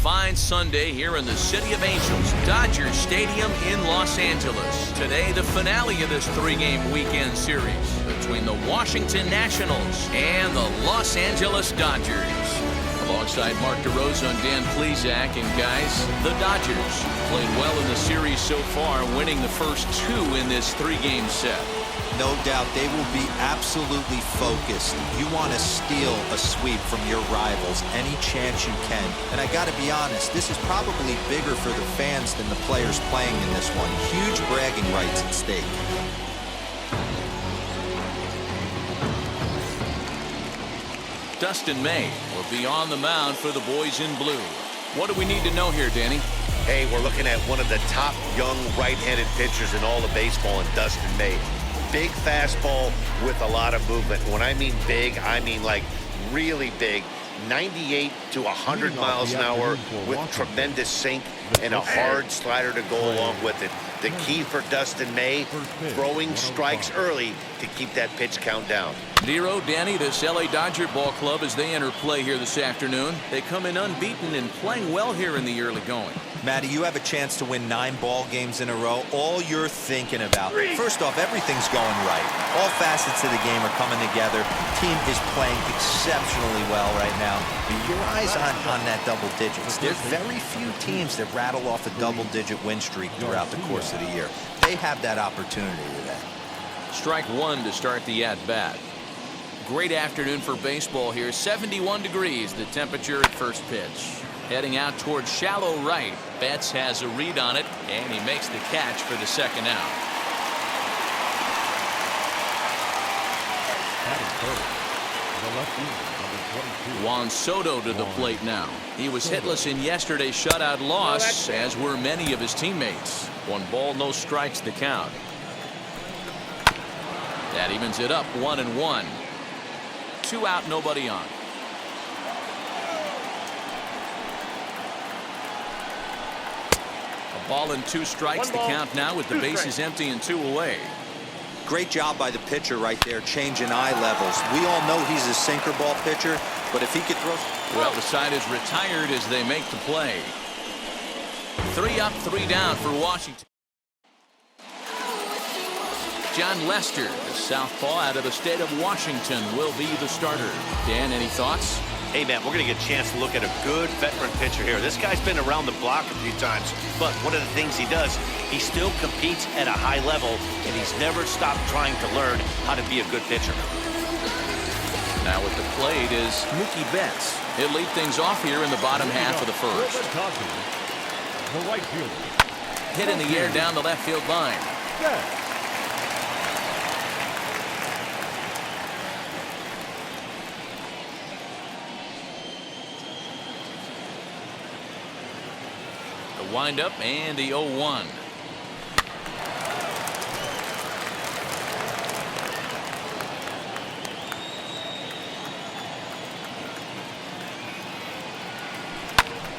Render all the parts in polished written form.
fine Sunday here in the City of Angels, Dodger Stadium in Los Angeles. Today, the finale of this three-game weekend series between the Washington Nationals and the Los Angeles Dodgers. Alongside Mark DeRosa and Dan Plesac, and guys, the Dodgers played well in the series so far, winning the first two in this three-game set. No doubt they will be absolutely focused. You want to steal a sweep from your rivals any chance you can. And I got to be honest, this is probably bigger for the fans than the players playing in this one. Huge bragging rights at stake. Dustin May will be on the mound for the boys in blue. What do we need to know here, Danny? Hey, we're looking at one of the top young right-handed pitchers in all of baseball in Dustin May. Big fastball with a lot of movement. When I mean big, I mean like really big. 98 to 100 miles an hour with tremendous sink and a hard slider to go along with it. The key for Dustin May, throwing strikes early to keep that pitch count down. Nero, Danny, this LA Dodger ball club as they enter play here this afternoon. They come in unbeaten and playing well here in the early going. Matty, you have a chance to win 9 ball games in a row. All you're thinking about, first off, everything's going right. All facets of the game are coming together. Team is playing exceptionally well right now. Your eyes on that double digits. There's very few teams that rattle off a double-digit win streak throughout the course of the year. They have that opportunity today. Strike one to start the at-bat. Great afternoon for baseball here. 71 degrees, the temperature at first pitch. Heading out towards shallow right. Betts has a read on it, and he makes the catch for the second out. Juan Soto to the plate now. He was hitless in yesterday's shutout loss, as were many of his teammates. 1 ball, no strikes the count. That evens it up, 1-1. 2 out, nobody on. A ball and 2 strikes the count now with the bases empty and 2 away. Great job by the pitcher right there, changing eye levels. We all know he's a sinker ball pitcher, but if he could throw... Well, the side is retired as they make the play. 3 up, 3 down for Washington. John Lester, the southpaw out of the state of Washington, will be the starter. Dan, any thoughts? Hey, man, we're going to get a chance to look at a good veteran pitcher here. This guy's been around the block a few times, but one of the things he does, he still competes at a high level, and he's never stopped trying to learn how to be a good pitcher. Now at the plate is Mookie Betts. He'll lead things off here in the bottom half of the first. Hit in the air down the left field line. Windup and the 0-1.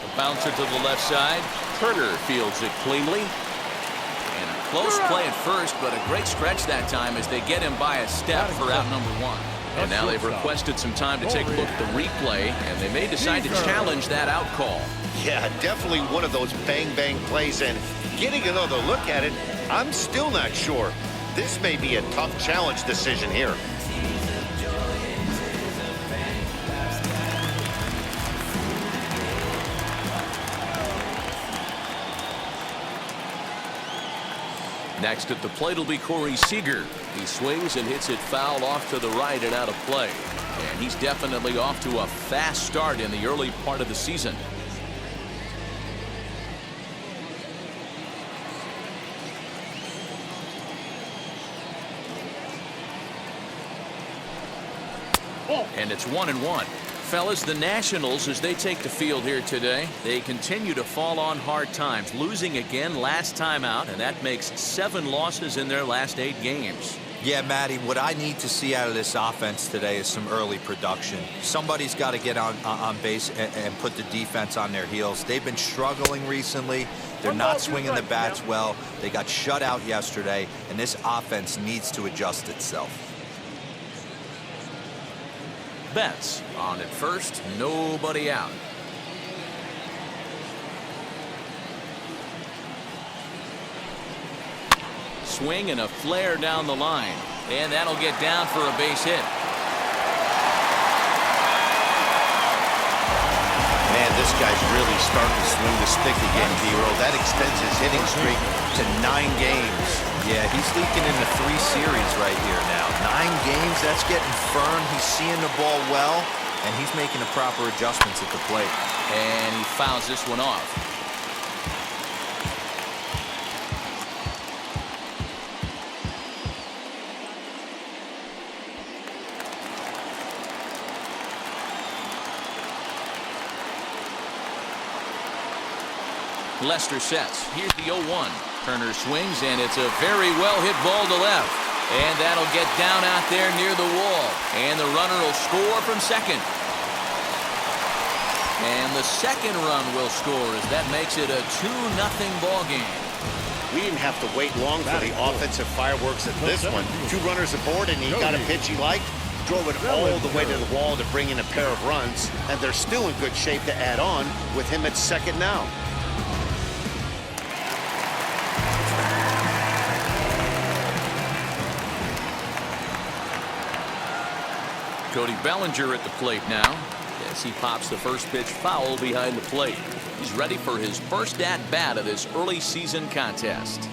The bouncer to the left side. Herter fields it cleanly. And a close play at first, but a great stretch that time as they get him by a step for out number 1. And now they've requested some time to take a look at the replay, and they may decide to challenge that out call. Yeah, definitely one of those bang-bang plays, and getting another look at it, I'm still not sure. This may be a tough challenge decision here. Next at the plate will be Corey Seager. He swings and hits it foul off to the right and out of play. And he's definitely off to a fast start in the early part of the season. And it's 1-1. Fellas, the Nationals, as they take the field here today, they continue to fall on hard times, losing again last time out, and that makes 7 losses in their last 8 games. Yeah, Matty, what I need to see out of this offense today is some early production. Somebody's got to get on base and put the defense on their heels. They've been struggling recently. They're not swinging the bats well. They got shut out yesterday, and this offense needs to adjust itself. Betts on at first, nobody out. swing and a flare down the line. And that'll get down for a base hit. Man, this guy's really starting to swing the stick again, D-Roll. That extends his hitting streak to 9 games. Yeah, he's leaking into 3 series right here now. 9 games, that's getting firm. He's seeing the ball well, and he's making the proper adjustments at the plate. And he fouls this one off. Lester sets. Here's the 0-1. Turner swings, and it's a very well-hit ball to left. And that'll get down out there near the wall. And the runner will score from second. And the second run will score as that makes it a 2-0 ball game. We didn't have to wait long for the offensive fireworks at this one. 2 runners aboard, and he got a pitch he liked. Drove it all the way to the wall to bring in a pair of runs. And they're still in good shape to add on with him at second now. Cody Bellinger at the plate now as he pops the first pitch foul behind the plate. He's ready for his first at-bat of this early season contest.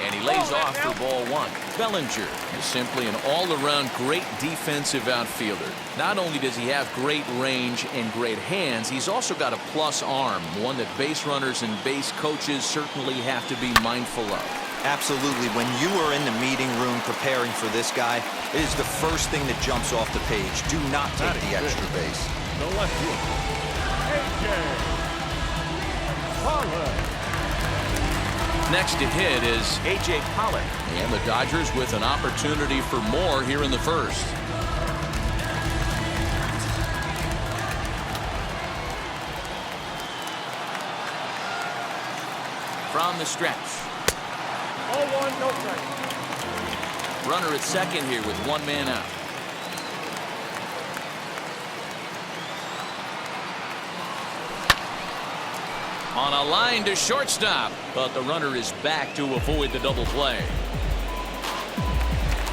And he lays off for ball 1. Bellinger is simply an all-around great defensive outfielder. Not only does he have great range and great hands, he's also got a plus arm, one that base runners and base coaches certainly have to be mindful of. Absolutely. When you are in the meeting room preparing for this guy, it is the first thing that jumps off the page. Do not take the extra base. The left field. A.J. Pollock. Next to hit is A.J. Pollock. And the Dodgers with an opportunity for more here in the first. From the stretch. 0-1, no strike. Runner at second here with 1 man out. On a line to shortstop, but the runner is back to avoid the double play.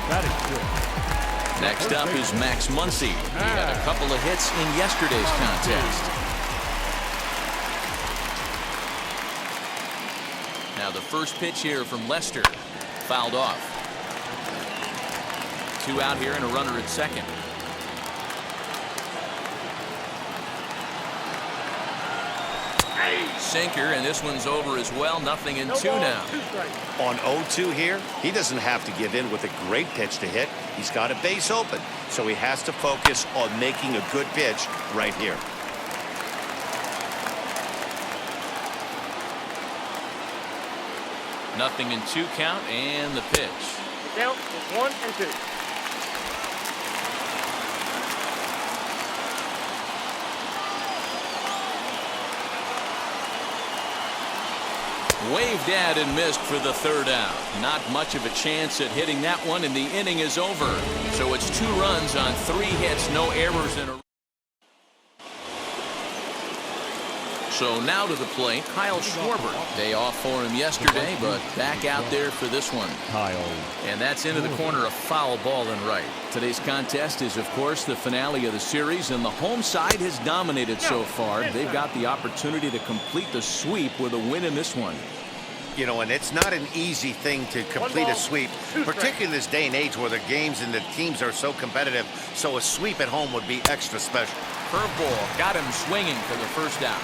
That is good. Next up is Max Muncy. He had a couple of hits in yesterday's contest. Now the first pitch here from Lester, fouled off. 2 out here and a runner at second. Sinker, and this one's over as well. 0-2 now. On 0-2 here, he doesn't have to give in with a great pitch to hit. He's got a base open, so he has to focus on making a good pitch right here. Nothing in 2 count, and the pitch. The count is 1-2. Waved at and missed for the 3rd out. Not much of a chance at hitting that one, and the inning is over. So it's 2 runs on 3 hits, no errors in a row. So now to the plate, Kyle Schwarber. Day off for him yesterday, but back out there for this one. And that's into the corner, a foul ball and right. Today's contest is, of course, the finale of the series, and the home side has dominated so far. They've got the opportunity to complete the sweep with a win in this one. You know, and it's not an easy thing to complete a sweep, particularly in this day and age where the games and the teams are so competitive. So a sweep at home would be extra special. Curveball got him swinging for the first out.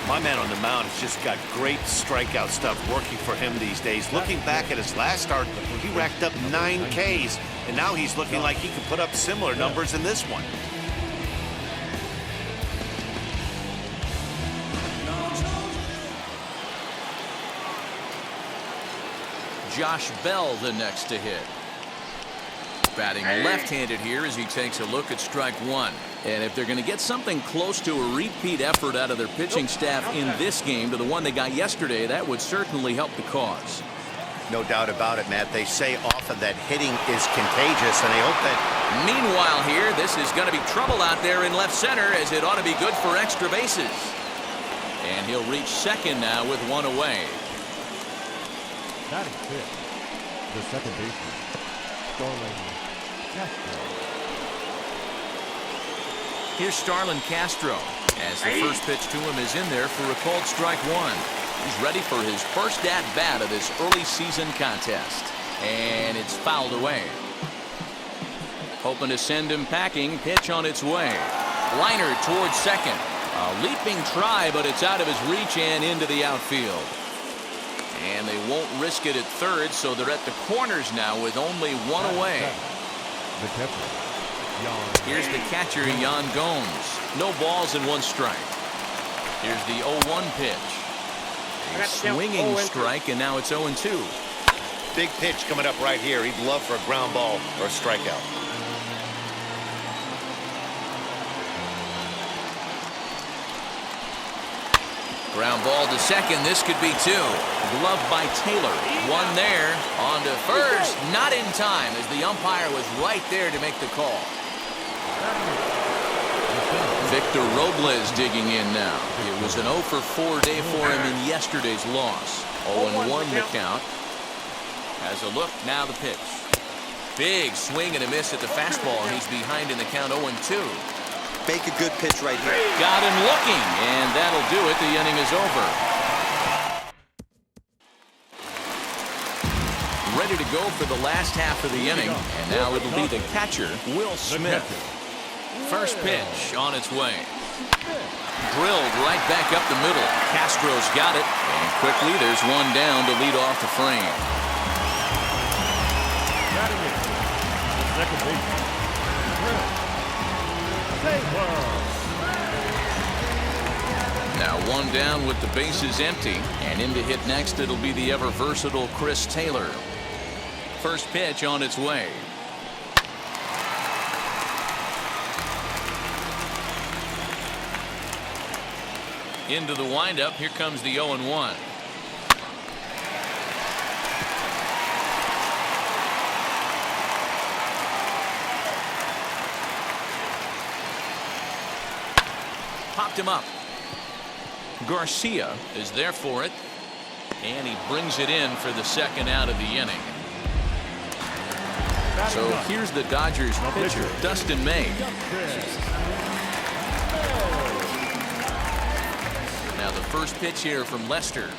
My man on the mound has just got great strikeout stuff working for him these days. Looking back at his last start, he racked up 9 Ks, and now he's looking like he can put up similar numbers in this one. Josh Bell the next to hit. Batting left-handed here as he takes a look at strike 1. And if they're going to get something close to a repeat effort out of their pitching staff in this game to the one they got yesterday, that would certainly help the cause. No doubt about it, Matt. They say often that hitting is contagious, and I hope that... Meanwhile here, this is going to be trouble out there in left center, as it ought to be good for extra bases. And he'll reach second now with one away. That is it. The second baseman, Starlin Castro. Here's Starlin Castro, as the first pitch to him is in there for a called strike one. He's ready for his first at-bat of this early season contest. And it's fouled away. Hoping to send him packing. Pitch on its way. Liner towards second. A leaping try, but it's out of his reach and into the outfield. And they won't risk it at third, so they're at the corners now with only one away. The catcher, Here's the catcher, Yan Gomes. No balls and one strike. Here's the 0-1 pitch. A swinging strike, and now it's 0-2. Big pitch coming up right here. He'd love for a ground ball or a strikeout. Ground ball to second. This could be two. Gloved by Taylor. One there. On to first. Not in time, as the umpire was right there to make the call. Victor Robles digging in now. It was an 0-for-4 day for him in yesterday's loss. 0-1 the count. Has a look. Now the pitch. Big swing and a miss at the fastball. He's behind in the count 0-2. Make a good pitch right here. Got him looking, and that'll do it. The inning is over. Ready to go for the last half of the inning, and now it'll be the catcher, Will Smith. First pitch on its way. Drilled right back up the middle. Castro's got it, and quickly there's one down to lead off the frame. batting in. The second baseman, Now one down with the bases empty, and in to hit next it'll be the ever versatile Chris Taylor. First pitch on its way. Into the windup. Here comes the 0-1. Popped him up. Garcia is there for it, and he brings it in for the second out of the inning. So here's the Dodgers pitcher, Dustin May. Now the first pitch here from Lester.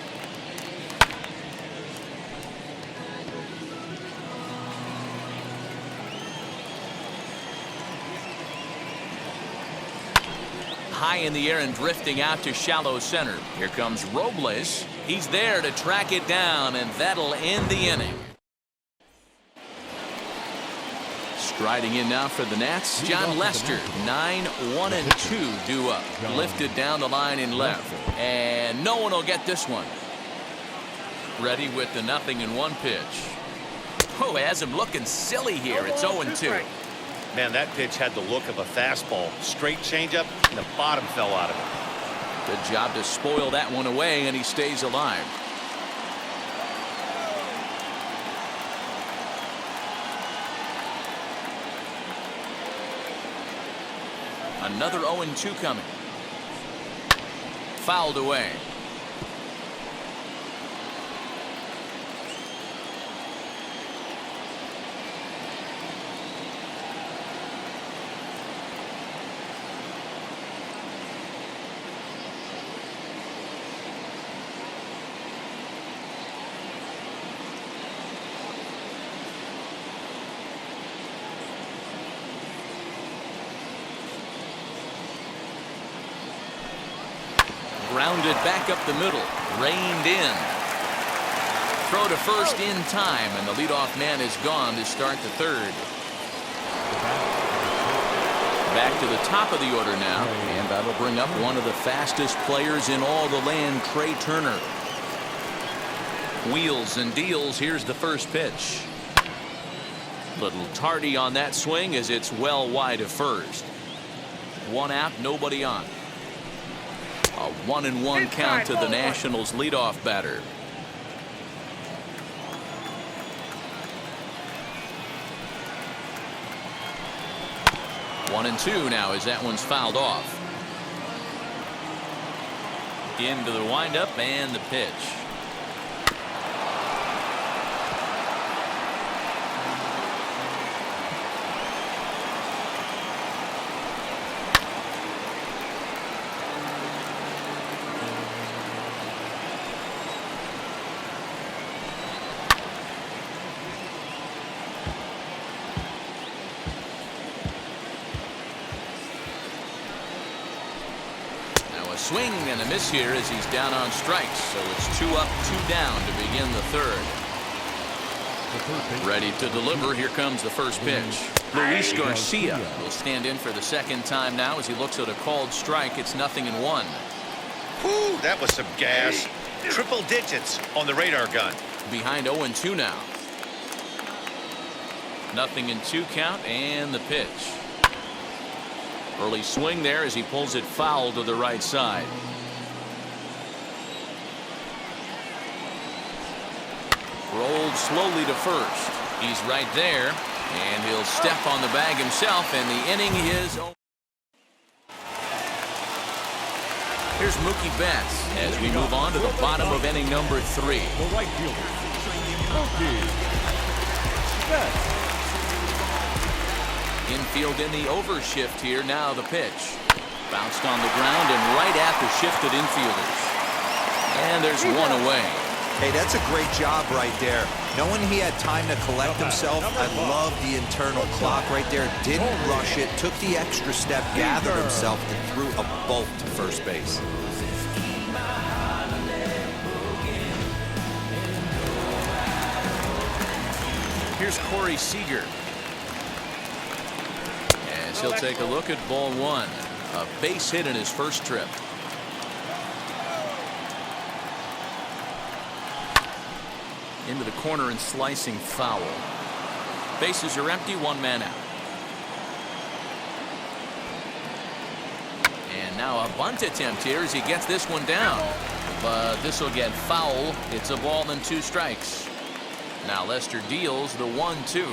High in the air and drifting out to shallow center. Here comes Robles. He's there to track it down, and that'll end the inning. Striding in now for the Nats, John Lester. 9-1-2 due up. Lifted down the line in left. And no one will get this one. Ready with the 0-1 pitch. Oh, has him looking silly here. It's 0-2. Man, that pitch had the look of a fastball. Straight changeup, and the bottom fell out of it. Good job to spoil that one away, and he stays alive. Another 0-2 coming. Fouled away. Grounded back up the middle. Reined in. Throw to first in time, and the leadoff man is gone to start the third. Back to the top of the order now, and that'll bring up one of the fastest players in all the land, Trey Turner. Wheels and deals. Here's the first pitch. Little tardy on that swing as it's well wide of first. One out, nobody on. A 1-1 count to the Nationals leadoff batter. 1-2 now as that one's fouled off. Into the windup and the pitch. Swing and a miss here as he's down on strikes, so it's 2 up, 2 down to begin the third. Ready to deliver. Here comes the first pitch. Luis Garcia will stand in for the second time now as he looks at a called strike. It's 0-1. Whew, that was some gas. Triple digits on the radar gun. Behind 0-2 now. 0-2 count and the pitch. Early swing there as he pulls it foul to the right side. Rolled slowly to first. He's right there, and he'll step on the bag himself, and the inning is over. Here's Mookie Betts as we move on to the bottom of inning number 3. The right fielder, Mookie Betts. Infield in the overshift here. Now the pitch. Bounced on the ground and right at the shifted infielders. And there's one away. Hey, that's a great job right there. Knowing he had time to collect himself, I love the internal clock right there. Didn't rush it, took the extra step, gathered himself, and threw a bolt to first base. Here's Corey Seager. As he'll take a look at ball 1. A base hit in his first trip. Into the corner and slicing foul. Bases are empty, 1 man out. And now a bunt attempt here as he gets this one down. But this will get foul. It's a ball and 2 strikes. Now Lester deals the 1-2.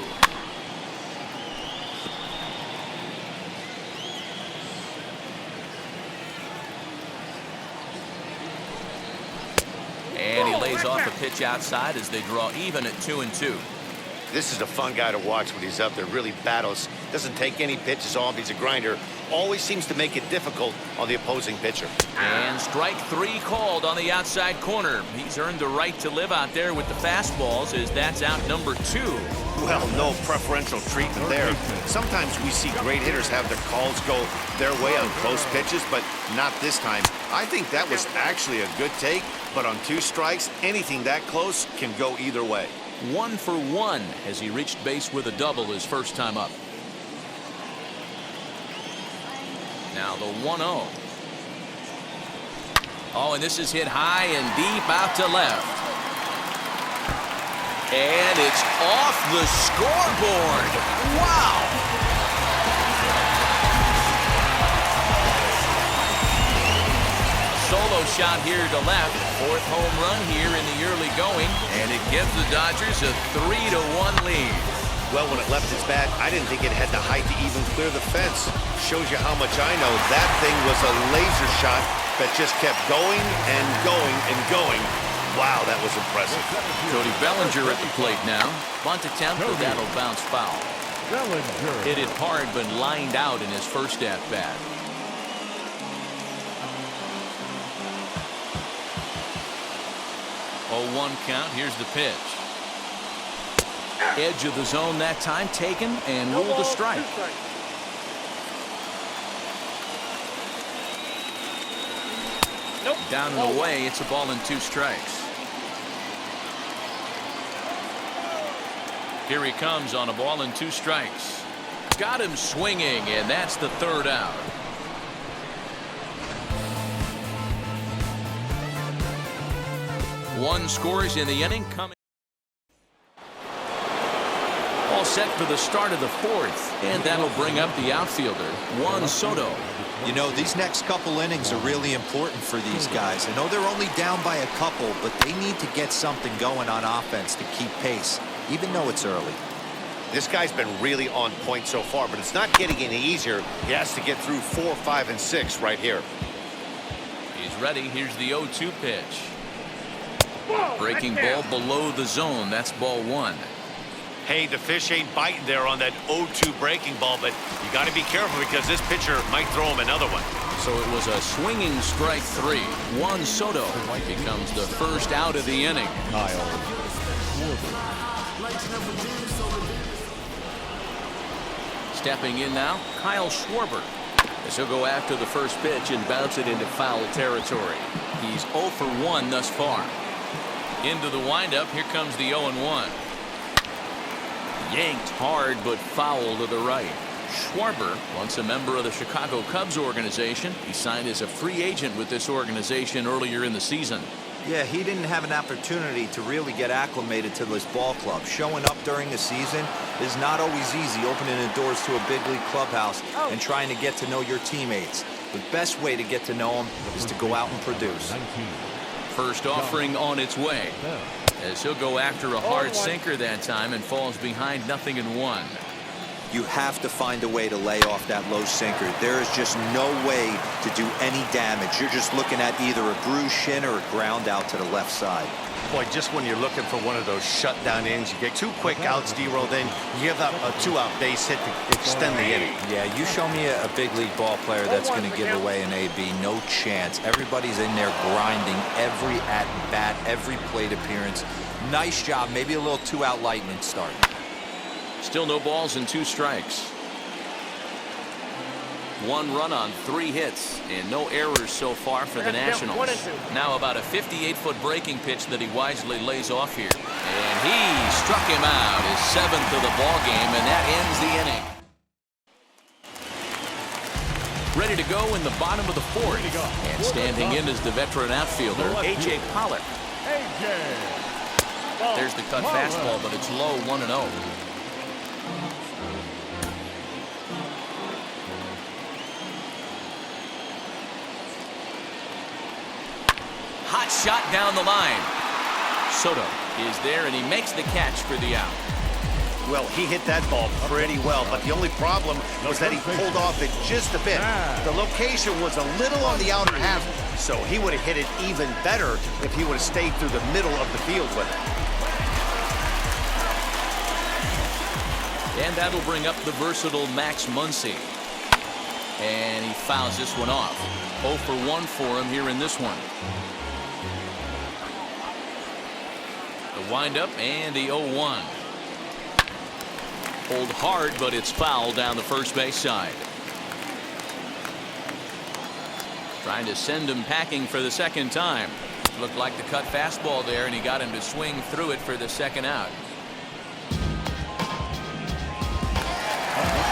And he lays off a pitch outside as they draw even at 2-2. This is a fun guy to watch when he's up there. Really battles. Doesn't take any pitches off. He's a grinder. Always seems to make it difficult on the opposing pitcher. And strike 3 called on the outside corner. He's earned the right to live out there with the fastballs as that's out number 2. Well, no preferential treatment there. Sometimes we see great hitters have their calls go their way on close pitches, but not this time. I think that was actually a good take, but on 2 strikes, anything that close can go either way. 1 for 1 as he reached base with a double his first time up. Now the 1-0. Oh, and this is hit high and deep out to left. And it's off the scoreboard. Wow. Solo shot here to left. 4th home run here in the early going. And it gives the Dodgers a 3-1 lead. Well, when it left his bat, I didn't think it had the height to even clear the fence. Shows you how much I know. That thing was a laser shot that just kept going and going and going. Wow, that was impressive. Cody Bellinger at the plate now. Bunt attempt, but that'll bounce foul. Bellinger. Hit it hard, but lined out in his first at-bat. Oh, 1 count. Here's the pitch. Edge of the zone that time taken and ruled a strike. Nope. Down and away. It's a ball and 2 strikes. Here he comes on a ball and 2 strikes. Got him swinging, and that's the 3rd out. One scores in the inning coming. All set for the start of the 4th, and that'll bring up the outfielder, Juan Soto. You know, these next couple innings are really important for these guys. I know they're only down by a couple, but they need to get something going on offense to keep pace, even though it's early. This guy's been really on point so far, but it's not getting any easier. He has to get through 4, 5, and 6 right here. He's ready. Here's the 0-2 pitch. Breaking ball below the zone. That's ball 1. Hey, the fish ain't biting there on that 0-2 breaking ball, but you got to be careful because this pitcher might throw him another one. So it was a swinging strike 3. Juan Soto becomes the first out of the inning. Stepping in now, Kyle Schwarber. As he'll go after the first pitch and bounce it into foul territory. He's 0 for 1 thus far. Into the windup, here comes the 0-1. Yanked hard but foul to the right. Schwarber, once a member of the Chicago Cubs organization, he signed as a free agent with this organization earlier in the season. Yeah, he didn't have an opportunity to really get acclimated to this ball club. Showing up during the season is not always easy, opening the doors to a big league clubhouse and trying to get to know your teammates. The best way to get to know them is to go out and produce. First offering on its way, as he'll go after a hard sinker that time and falls behind 0-1. You have to find a way to lay off that low sinker. There is just no way to do any damage. You're just looking at either a bruised shin or a ground out to the left side. Boy, just when you're looking for one of those shutdown innings, you get 2 quick outs, D-roll, then you give up a 2-out base hit to extend the inning. Yeah, you show me a big league ball player that's going to give away an AB. No chance. Everybody's in there grinding every at-bat, every plate appearance. Nice job. Maybe a little 2-out lightning start. Still no balls and 2 strikes. 1 run on 3 hits and no errors so far for the Nationals. Now about a 58-foot breaking pitch that he wisely lays off here. And he struck him out, his 7th of the ball game, and that ends the inning. Ready to go in the bottom of the 4th. And standing in is the veteran outfielder, A.J. Pollock. There's the cut fastball, but it's low, 1-0. Hot shot down the line. Soto is there, and he makes the catch for the out. Well, he hit that ball pretty well, but the only problem was that he pulled off it just a bit. The location was a little on the outer half, so he would have hit it even better if he would have stayed through the middle of the field with it. And that'll bring up the versatile Max Muncy. And he fouls this one off. 0 for 1 for him here in this one. The windup and the 0-1. Hold hard, but it's foul down the first base side. Trying to send him packing for the second time. Looked like the cut fastball there, and he got him to swing through it for the second out.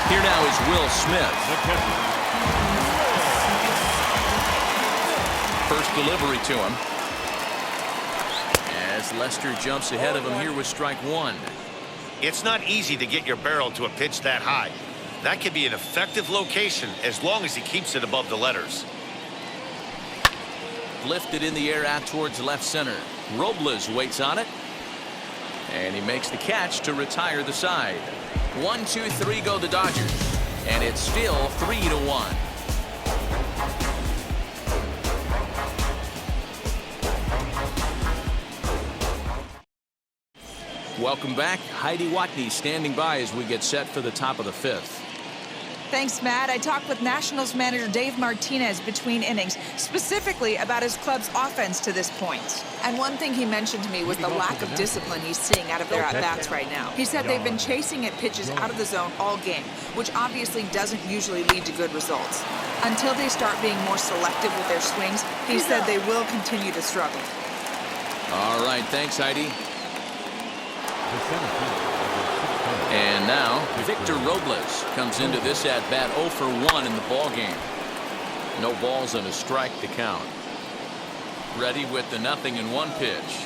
Here now is Will Smith. First delivery to him. As Lester jumps ahead of him here with strike 1. It's not easy to get your barrel to a pitch that high. That can be an effective location as long as he keeps it above the letters. Lifted in the air out towards left center. Robles waits on it. And he makes the catch to retire the side. 1, 2, 3 go the Dodgers. And it's still 3-1. Welcome back. Heidi Watney standing by as we get set for the top of the 5th. Thanks, Matt. I talked with Nationals manager Dave Martinez between innings, specifically about his club's offense to this point. And one thing he mentioned to me was the lack of discipline he's seeing out of their at-bats right now. He said they've been chasing at pitches out of the zone all game, which obviously doesn't usually lead to good results. Until they start being more selective with their swings, he said they will continue to struggle. All right, thanks, Heidi. And now, Victor Robles comes into this at-bat 0 for 1 in the ballgame. No balls and a strike to count. Ready with the 0-1 pitch.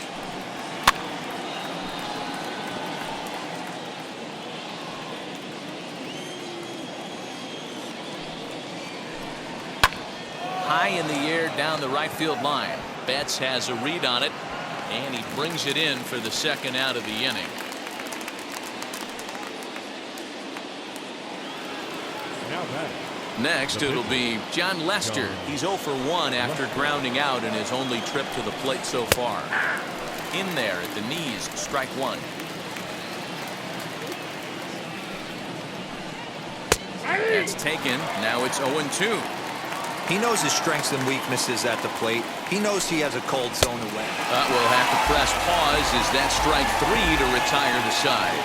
High in the air down the right field line. Betts has a read on it, and he brings it in for the second out of the inning. Now batting. Next, it'll be John Lester. He's 0 for 1 after grounding out in his only trip to the plate so far. In there at the knees, strike one. That's taken. Now it's 0-2. He knows his strengths and weaknesses at the plate. He knows he has a cold zone away. We'll have to press pause as that strike 3 to retire the side.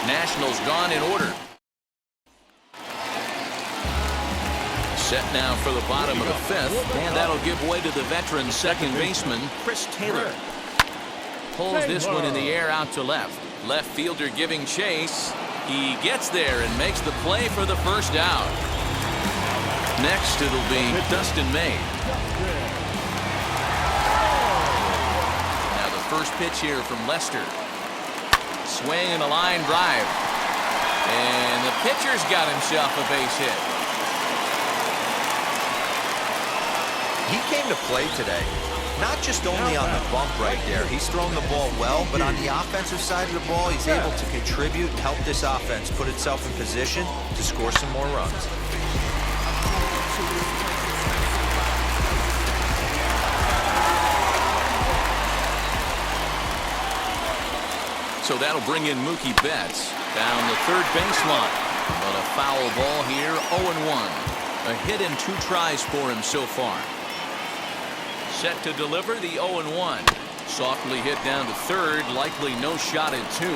Nationals gone in order. Set now for the bottom of the 5th, and that'll give way to the veteran second baseman, Chris Taylor. Pulls this one in the air out to left. Left fielder giving chase. He gets there and makes the play for the first out. Next, it'll be Dustin May. Now the first pitch here from Lester. Swing and a line drive. And the pitcher's got himself a base hit. He came to play today, not just only on the bump right there. He's thrown the ball well, but on the offensive side of the ball, he's able to contribute and help this offense put itself in position to score some more runs. So that'll bring in Mookie Betts down the third baseline. But a foul ball here, 0-1. A hit in 2 tries for him so far. Set to deliver the 0-1. Softly hit down to third, likely no shot at 2.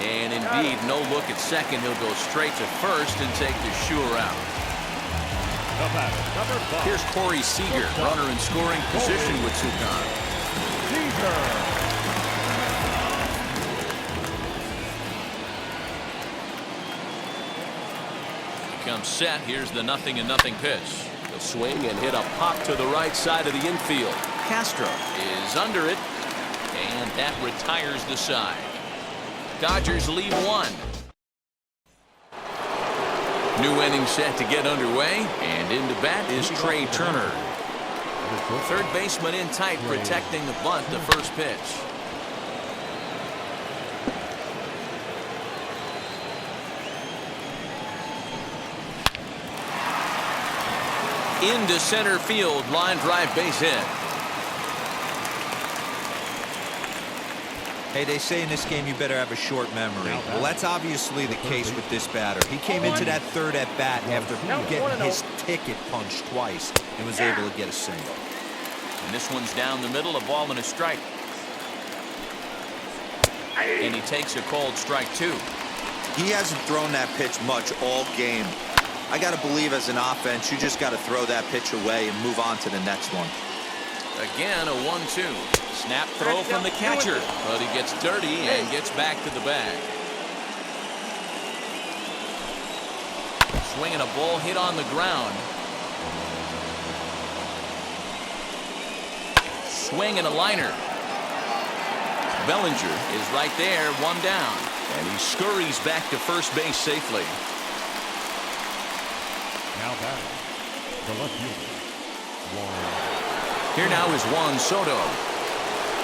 And indeed, no look at second. He'll go straight to first and take the sure out. Here's Corey Seager, runner in scoring position with Sukan. Comes set. Here's the 0-0 pitch. The swing and hit a pop to the right side of the infield. Castro is under it, and that retires the side. Dodgers lead 1. New inning set to get underway, and into bat is Trey Turner. Third baseman in tight, protecting the bunt. The first pitch. Into center field, line drive, base hit. Hey, they say in this game you better have a short memory. Well, that's obviously the case with this batter. He came into that third at bat after getting his ticket punched twice and was able to get a single. And this one's down the middle, a ball and a strike. And he takes a called strike 2. He hasn't thrown that pitch much all game. I got to believe as an offense, you just got to throw that pitch away and move on to the next one. Again, a 1-2. Snap throw from the catcher, but he gets dirty and gets back to the bag. Swinging a ball hit on the ground. Swing and a liner. Bellinger is right there, 1 down. And he scurries back to first base safely. Now batting. The left fielder. Here now is Juan Soto.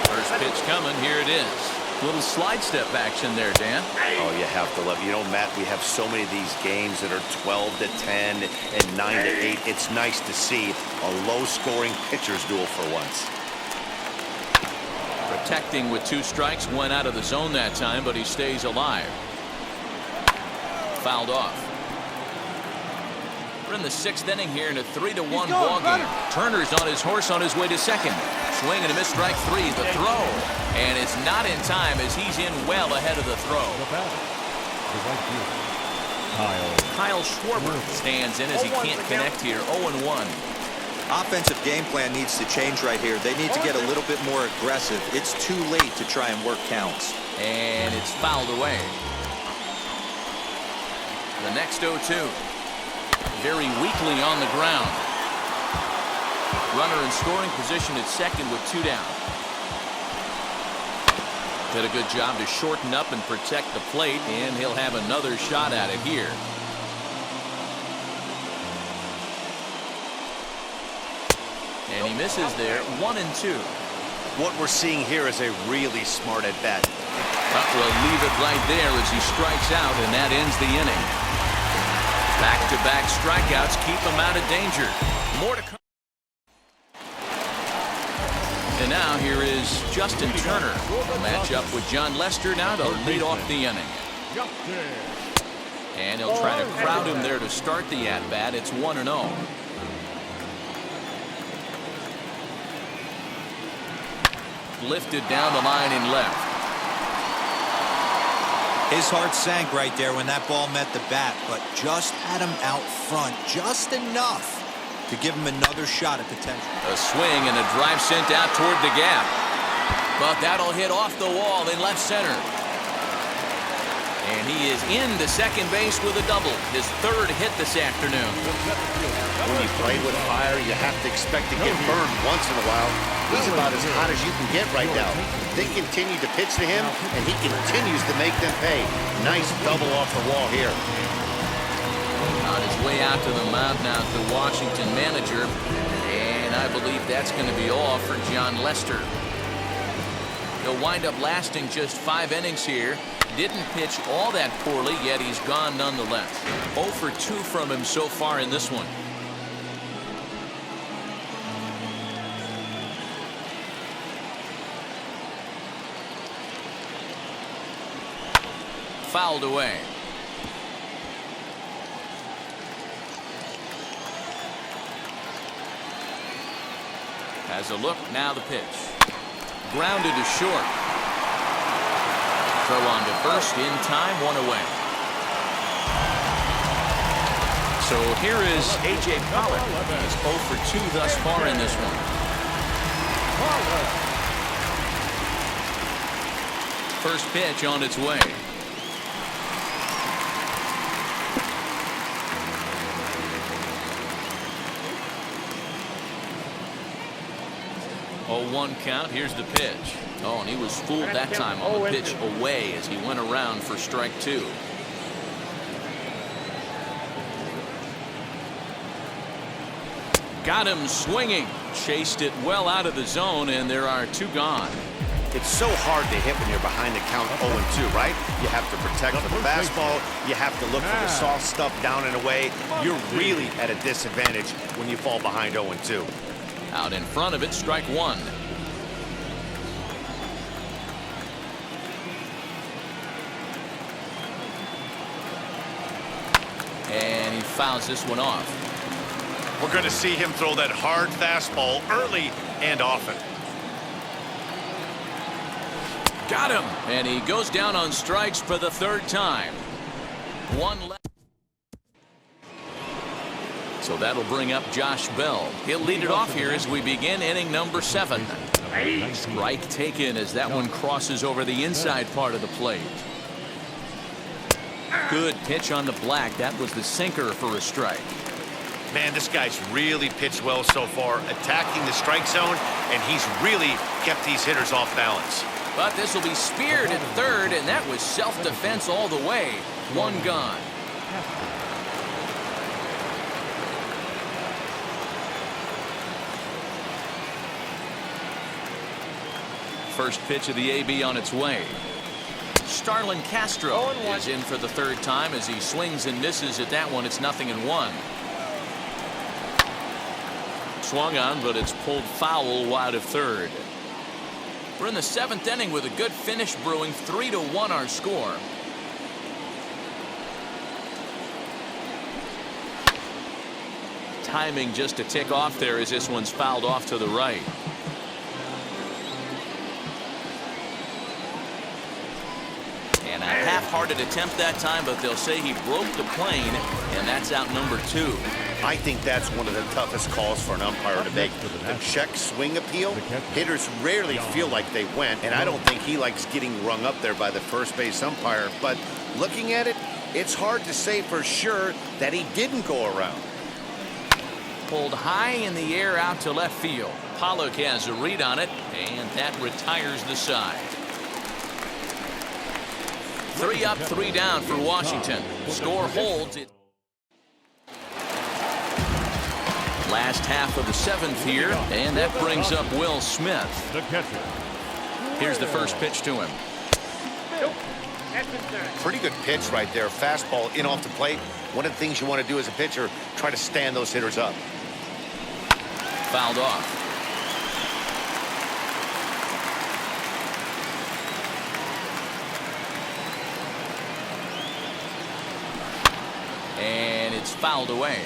First pitch coming. Here it is. Little slide step action there, Dan. Oh, you have to love. You know, Matt, we have so many of these games that are 12-10 and 9-8. It's nice to see a low-scoring pitcher's duel for once. Protecting with 2 strikes, went out of the zone that time, but he stays alive. Fouled off. We're in the 6th inning here in a 3-1 ball game. Turner's on his horse on his way to second. Swing and a miss, strike 3. The throw, and it's not in time as he's in well ahead of the throw. Kyle Schwarber stands in as he can't connect here. 0-1. Offensive game plan needs to change right here. They need to get a little bit more aggressive. It's too late to try and work counts. And it's fouled away. The next 0-2. Very weakly on the ground. Runner in scoring position at second with 2 down. Did a good job to shorten up and protect the plate, and he'll have another shot at it here. And he misses there, 1-2. What we're seeing here is a really smart at bat. But we'll leave it right there as he strikes out, and that ends the inning. Back-to-back strikeouts keep him out of danger. More to come. And now here is Justin Turner. Match up with John Lester now to lead off the inning. And he'll try to crowd him there to start the at-bat. It's 1-0. Lifted down the line in left. His heart sank right there when that ball met the bat, but just had him out front just enough to give him another shot at potential. A swing and a drive sent out toward the gap. But that'll hit off the wall in left center. And he is into second base with a double. His third hit this afternoon. When you play with fire, you have to expect to get burned once in a while. He's about as hot as you can get right now. They continue to pitch to him, and he continues to make them pay. Nice double off the wall here. On his way out to the mound now, the Washington manager. And I believe that's going to be all for John Lester. He'll wind up lasting just 5 innings here. Didn't pitch all that poorly, yet he's gone nonetheless. 0 for 2 from him so far in this one. Fouled away. Has a look, now the pitch. Grounded to short. Throw on to first in time, 1 away. So here is A.J. Pollock. He's 0 for 2 thus far in this one. First pitch on its way. Oh, 1 count. Here's the pitch. Oh, and he was fooled that time on the pitch away as he went around for strike 2. Got him swinging. Chased it well out of the zone, and there are 2 gone. It's so hard to hit when you're behind the count 0-2, right? You have to protect for the fastball. You have to look for the soft stuff down and away. You're really at a disadvantage when you fall behind 0-2. Out in front of it, strike 1. And he fouls this one off. We're going to see him throw that hard fastball early and often. Got him. And he goes down on strikes for the 3rd time. 1 left. So that'll bring up Josh Bell. He'll lead it off here as we begin inning number 7. Strike taken as that one crosses over the inside part of the plate. Good pitch on the black. That was the sinker for a strike. Man, this guy's really pitched well so far, attacking the strike zone, and he's really kept these hitters off balance. But this will be speared at third, and that was self-defense all the way. 1 gone. First pitch of the AB on its way. Starlin Castro is in for the 3rd time as he swings and misses at that one. It's 0-1. Swung on, but it's pulled foul wide of third. We're in the 7th inning with a good finish brewing. 3-1 our score. Timing just a tick off there as this one's fouled off to the right. And a half-hearted attempt that time, but they'll say he broke the plane, and that's out number 2. I think that's one of the toughest calls for an umpire to make. The check swing appeal, hitters rarely feel like they went, and I don't think he likes getting rung up there by the first base umpire. But looking at it, it's hard to say for sure that he didn't go around. Pulled high in the air out to left field. Pollock has a read on it, and that retires the side. 3 up, 3 down for Washington. Score holds it. Last half of the 7th here, and that brings up Will Smith. The catcher. Here's the first pitch to him. Pretty good pitch right there. Fastball in off the plate. One of the things you want to do as a pitcher, try to stand those hitters up. Fouled off. And it's fouled away.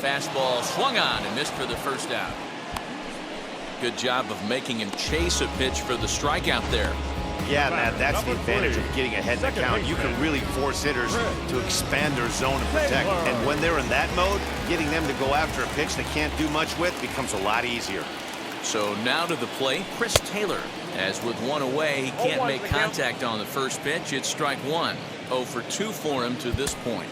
Fastball swung on and missed for the first out. Good job of making him chase a pitch for the strikeout there. Yeah, Matt, that's the advantage of getting ahead in the count. You can really force hitters to expand their zone and protect. And when they're in that mode, getting them to go after a pitch they can't do much with becomes a lot easier. So now to the plate, Chris Taylor. As with one away, he can't make contact on the first pitch. It's strike one. 0 for 2 for him to this point.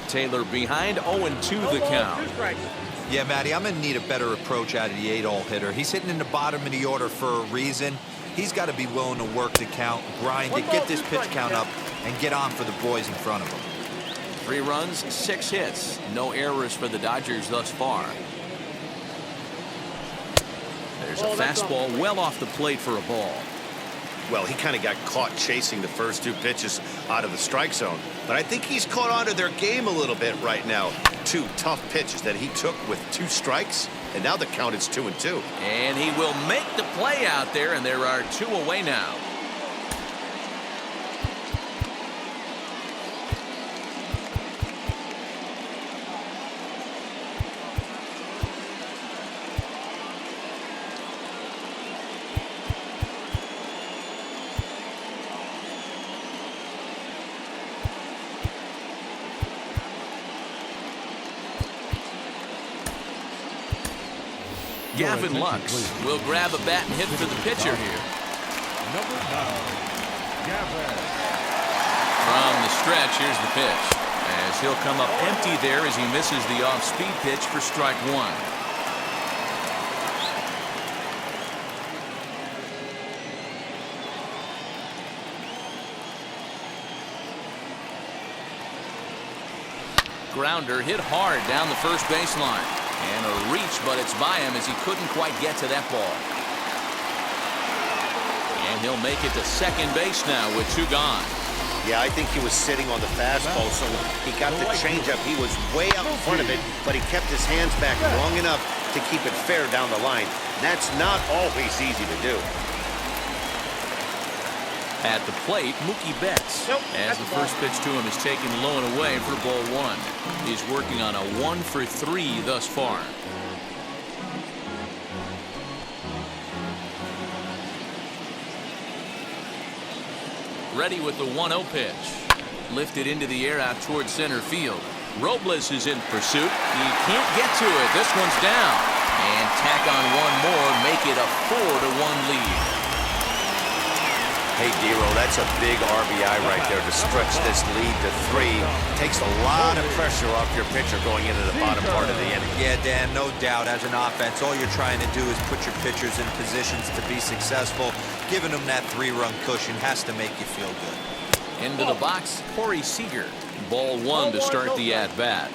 Taylor behind, 0-2 the count. Yeah, Matty, I'm going to need a better approach out of the 8-hole hitter. He's hitting in the bottom of the order for a reason. He's got to be willing to work the count, grind it, get this pitch count up, and get on for the boys in front of him. 3 runs, 6 hits. No errors for the Dodgers thus far. There's a fastball well off the plate for a ball. Well, he kind of got caught chasing the first 2 pitches out of the strike zone. But I think he's caught on to their game a little bit right now. 2 tough pitches that he took with 2 strikes, and now the count is 2-2. And he will make the play out there, and there are 2 away now. Gavin Lux will grab a bat and hit for the pitcher here. Number 9, Gavin. From the stretch, here's the pitch. As he'll come up empty there as he misses the off-speed pitch for strike one. Grounder hit hard down the first baseline. And a reach, but it's by him as he couldn't quite get to that ball. And he'll make it to second base now with 2 gone. Yeah, I think he was sitting on the fastball, so he got the changeup. He was way out in front of it, but he kept his hands back long enough to keep it fair down the line. That's not always easy to do. At the plate, Mookie Betts, as the first pitch to him is taken low and away for ball 1. He's working on a 1 for 3 thus far. Ready with the 1-0 pitch. Lifted into the air out towards center field. Robles is in pursuit. He can't get to it. This one's down. And tack on one more, make it a 4-1 lead. Hey, Dero, that's a big RBI right there to stretch this lead to 3. Takes a lot of pressure off your pitcher going into the bottom part of the inning. Yeah, Dan, no doubt. As an offense, all you're trying to do is put your pitchers in positions to be successful. Giving them that 3-run cushion has to make you feel good. Into the box, Corey Seager. Ball 1 to start the at-bat.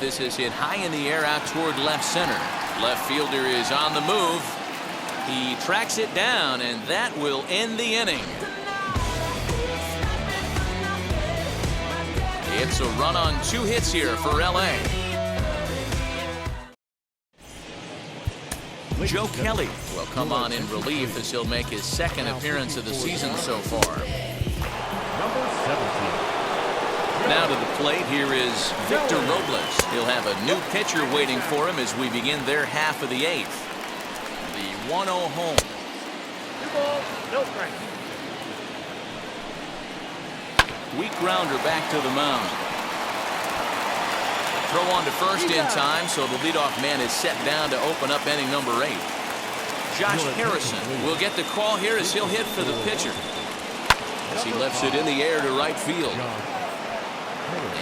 This is hit high in the air out toward left center. Left fielder is on the move. He tracks it down, and that will end the inning. It's a run on 2 hits here for L.A. Joe Kelly will come on in relief as he'll make his 2nd appearance of the season so far. Number 17. Now to the plate, here is Victor Robles. He'll have a new pitcher waiting for him as we begin their half of the 8th. The 1-0 home. 2 balls, no strikes. Weak grounder back to the mound. Throw on to first in time, so the leadoff man is set down to open up inning number 8. Josh Harrison will get the call here as he'll hit for the pitcher. As he lefts it in the air to right field.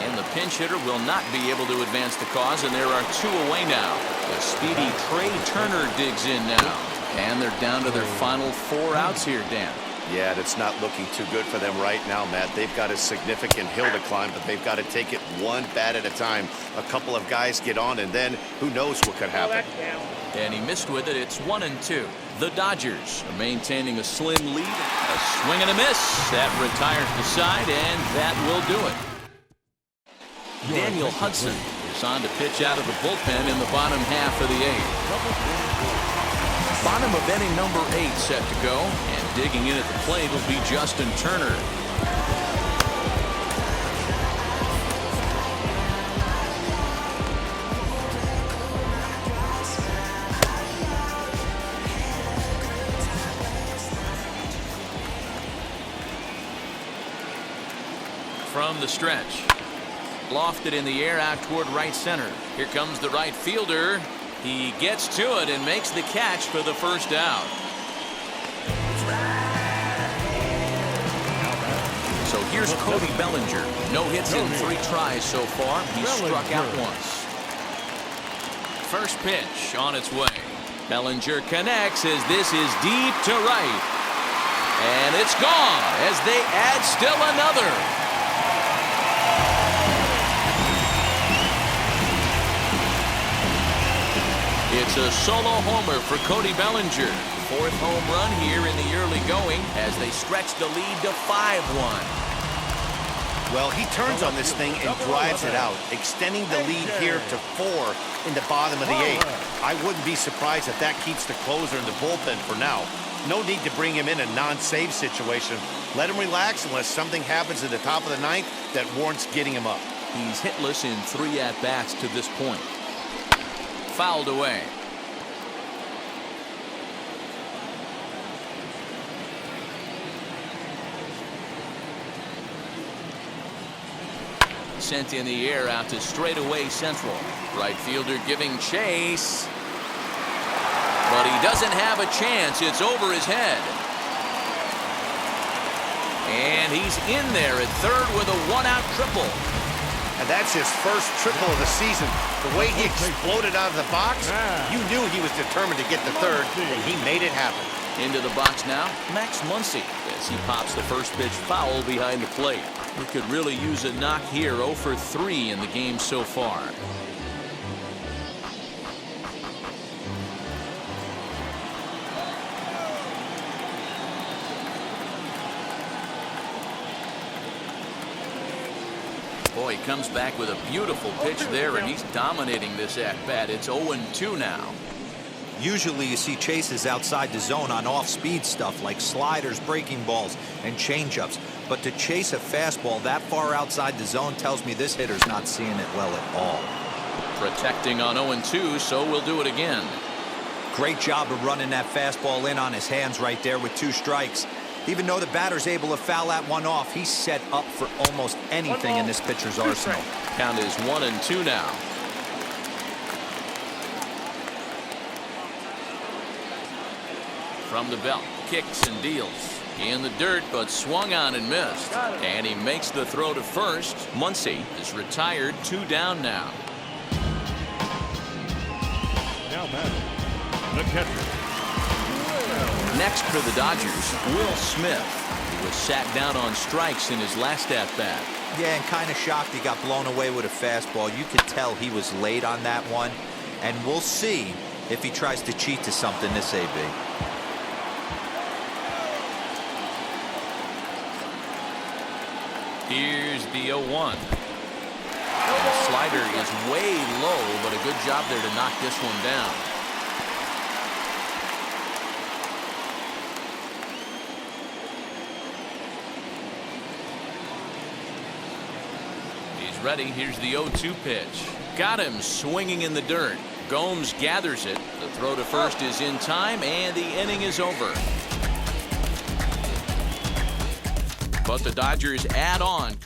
And the pinch hitter will not be able to advance the cause, and there are 2 away now. The speedy Trey Turner digs in now. And they're down to their final 4 outs here, Dan. Yeah, that's not looking too good for them right now, Matt. They've got a significant hill to climb, but they've got to take it one bat at a time. A couple of guys get on, and then who knows what could happen. And he missed with it. It's 1-2. The Dodgers are maintaining a slim lead. A swing and a miss. That retires the side, and that will do it. Daniel Hudson is on to pitch out of the bullpen in the bottom half of the 8th. Bottom of inning number 8 set to go, and digging in at the plate will be Justin Turner. From the stretch. Lofted in the air out toward right center. Here comes the right fielder. He gets to it and makes the catch for the first out. So here's Cody Bellinger. No hits in 3 tries so far. He's struck out once. First pitch on its way. Bellinger connects as this is deep to right. And it's gone as they add still another. It's a solo homer for Cody Bellinger. 4th home run here in the early going as they stretch the lead to 5-1. Well, he turns on this thing and drives it out, extending the lead here to 4 in the bottom of the 8th. I wouldn't be surprised if that keeps the closer in the bullpen for now. No need to bring him in a non-save situation. Let him relax unless something happens at the top of the 9th that warrants getting him up. He's hitless in 3 at-bats to this point. Fouled away. Sent in the air out to straightaway central. Right fielder giving chase. But he doesn't have a chance. It's over his head. And he's in there at third with a 1-out triple. And that's his first triple of the season. The way he exploded out of the box, you knew he was determined to get the third, and he made it happen. Into the box now, Max Muncy, as he pops the first pitch foul behind the plate. He could really use a knock here. 0 for 3 in the game so far. Boy, he comes back with a beautiful pitch there, and he's dominating this at-bat. It's 0-2 now. Usually you see chases outside the zone on off-speed stuff like sliders, breaking balls, and changeups. But to chase a fastball that far outside the zone tells me this hitter's not seeing it well at all. Protecting on 0-2, so we'll do it again. Great job of running that fastball in on his hands right there with 2 strikes. Even though the batter's able to foul that one off, he's set up for almost anything in this pitcher's arsenal. Count is 1-2 now. From the belt, kicks and deals. In the dirt, but swung on and missed. And he makes the throw to first. Muncy is retired, 2 down now. Now batting, the catcher. Next for the Dodgers, Will Smith. He was sat down on strikes in his last at-bat. Yeah, and kind of shocked he got blown away with a fastball. You could tell he was late on that one. And we'll see if he tries to cheat to something this AB. Here's the 0-1. The slider is way low, but a good job there to knock this one down. He's ready. Here's the 0-2 pitch. Got him swinging in the dirt. Gomes gathers it. The throw to first is in time, and the inning is over. But the Dodgers add on.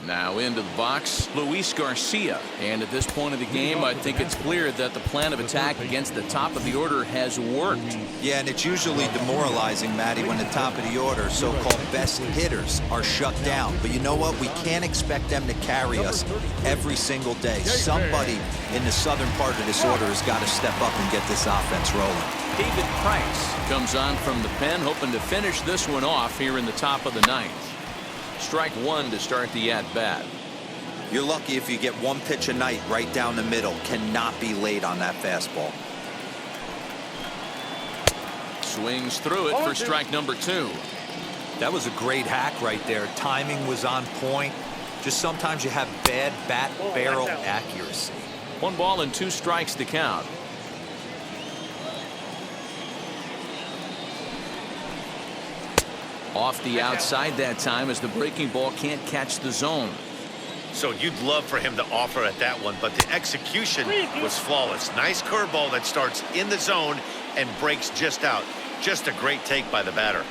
Now into the box, Luis Garcia. And at this point of the game, I think it's clear that the plan of attack against the top of the order has worked. Yeah, and it's usually demoralizing, Matty, when the top of the order, so-called best hitters, are shut down. But you know what? We can't expect them to carry us every single day. Somebody in the southern part of this order has got to step up and get this offense rolling. David Price comes on from the pen, hoping to finish this one off here in the top of the ninth. Strike one to start the at-bat. You're lucky if you get one pitch a night right down the middle. Cannot be late on that fastball. Swings through it for strike number two. That was a great hack right there. Timing was on point. Just sometimes you have bad bat barrel accuracy. 1 ball and 2 strikes to count. Off the outside that time as the breaking ball can't catch the zone. So you'd love for him to offer at that one, but the execution was flawless. Nice curveball that starts in the zone and breaks just out. Just a great take by the batter.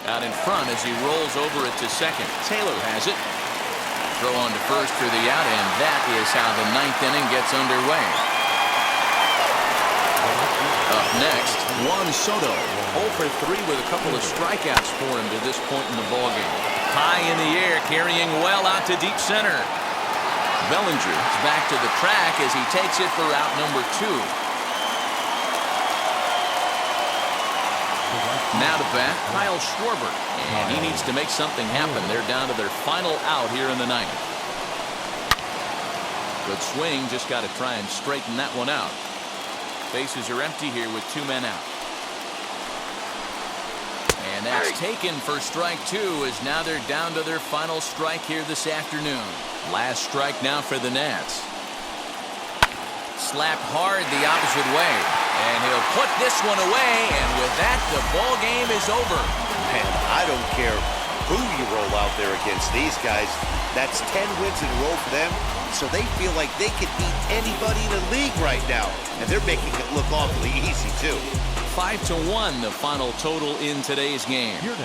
Out in front as he rolls over it to second. Taylor has it. Throw on to first for the out, and that is how the ninth inning gets underway. Up next, Juan Soto. 0 for 3 with a couple of strikeouts for him to this point in the ballgame. High in the air, carrying well out to deep center. Bellinger is back to the track as he takes it for out number 2. Now to bat, Kyle Schwarber. And he needs to make something happen. They're down to their final out here in the ninth. Good swing, just got to try and straighten that one out. Bases are empty here with 2 men out. And that's taken for strike 2 as now they're down to their final strike here this afternoon. Last strike now for the Nats. Slapped hard the opposite way. And he'll put this one away, and with that, the ball game is over. Man, I don't care who you roll out there against these guys. That's 10 wins in a row for them, so they feel like they could beat anybody in the league right now. And they're making it look awfully easy, too. 5-1, the final total in today's game.